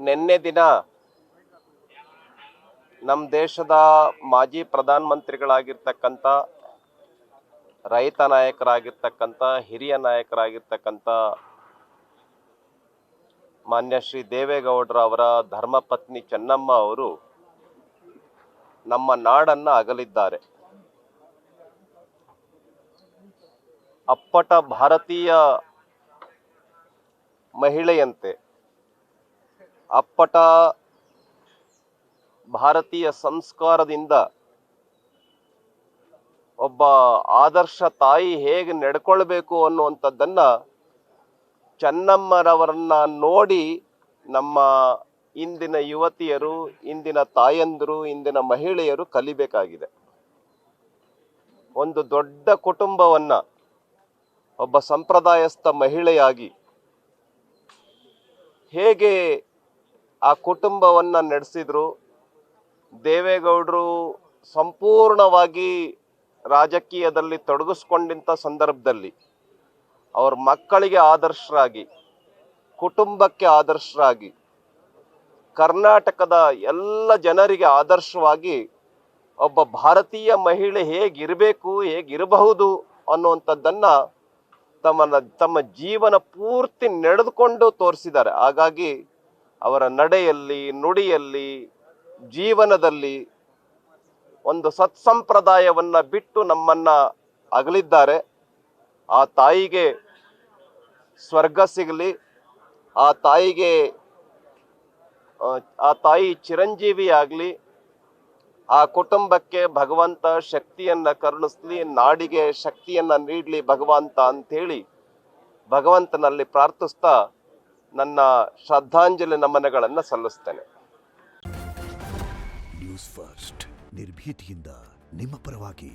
ನಿನ್ನೆ ದಿನ ನಮ್ಮ ದೇಶದ ಮಾಜಿ ಪ್ರಧಾನಮಂತ್ರಿಗಳಾಗಿರ್ತಕ್ಕಂಥ ರೈತ ನಾಯಕರಾಗಿರ್ತಕ್ಕಂಥ ಹಿರಿಯ ನಾಯಕರಾಗಿರ್ತಕ್ಕಂಥ ಮಾನ್ಯ ಶ್ರೀ ದೇವೇಗೌಡರ ಅವರ ಧರ್ಮಪತ್ನಿ ಚೆನ್ನಮ್ಮ ಅವರು ನಮ್ಮ ನಾಡನ್ನು ಅಗಲಿದ್ದಾರೆ. ಅಪ್ಪಟ ಭಾರತೀಯ ಮಹಿಳೆಯಂತೆ, ಅಪ್ಪಟ ಭಾರತೀಯ ಸಂಸ್ಕಾರದಿಂದ ಒಬ್ಬ ಆದರ್ಶ ತಾಯಿ ಹೇಗೆ ನಡ್ಕೊಳ್ಬೇಕು ಅನ್ನುವಂಥದ್ದನ್ನು ಚೆನ್ನಮ್ಮರವರನ್ನ ನೋಡಿ ನಮ್ಮ ಇಂದಿನ ಯುವತಿಯರು, ಇಂದಿನ ತಾಯಂದಿರು, ಇಂದಿನ ಮಹಿಳೆಯರು ಕಲಿಬೇಕಾಗಿದೆ. ಒಂದು ದೊಡ್ಡ ಕುಟುಂಬವನ್ನು ಒಬ್ಬ ಸಂಪ್ರದಾಯಸ್ಥ ಮಹಿಳೆಯಾಗಿ ಹೇಗೆ ಆ ಕುಟುಂಬವನ್ನು ನಡೆಸಿದ್ರು. ದೇವೇಗೌಡರು ಸಂಪೂರ್ಣವಾಗಿ ರಾಜಕೀಯದಲ್ಲಿ ತೊಡಗಿಸ್ಕೊಂಡಿದ್ದ ಸಂದರ್ಭದಲ್ಲಿ ಅವ್ರ ಮಕ್ಕಳಿಗೆ ಆದರ್ಶರಾಗಿ, ಕುಟುಂಬಕ್ಕೆ ಆದರ್ಶರಾಗಿ, ಕರ್ನಾಟಕದ ಎಲ್ಲ ಜನರಿಗೆ ಆದರ್ಶವಾಗಿ ಒಬ್ಬ ಭಾರತೀಯ ಮಹಿಳೆ ಹೇಗಿರಬೇಕು, ಹೇಗಿರಬಹುದು ಅನ್ನುವಂಥದ್ದನ್ನು ತಮ್ಮ ಜೀವನ ಪೂರ್ತಿ ನಡೆದುಕೊಂಡು ತೋರಿಸಿದ್ದಾರೆ. ಹಾಗಾಗಿ ಅವರ ನಡೆಯಲ್ಲಿ, ನುಡಿಯಲ್ಲಿ, ಜೀವನದಲ್ಲಿ ಒಂದು ಸತ್ಸಂಪ್ರದಾಯವನ್ನು ಬಿಟ್ಟು ನಮ್ಮನ್ನು ಅಗಲಿದ್ದಾರೆ. ಆ ತಾಯಿಗೆ ಸ್ವರ್ಗ ಸಿಗಲಿ, ಆ ತಾಯಿ ಚಿರಂಜೀವಿ ಆಗಲಿ, ಆ ಕುಟುಂಬಕ್ಕೆ ಭಗವಂತ ಶಕ್ತಿಯನ್ನು ಕರುಣಿಸಲಿ, ನಾಡಿಗೆ ಶಕ್ತಿಯನ್ನು ನೀಡಲಿ ಭಗವಂತ ಅಂಥೇಳಿ ಭಗವಂತನಲ್ಲಿ ಪ್ರಾರ್ಥಿಸ್ತಾ ನನ್ನ ಶ್ರದ್ಧಾಂಜಲಿ ನಮನಗಳನ್ನು ಸಲ್ಲಿಸ್ತೇನೆ. ನ್ಯೂಸ್ ಫಸ್ಟ್, ನಿರ್ಭೀತಿಯಿಂದ ನಿಮ್ಮ ಪರವಾಗಿ.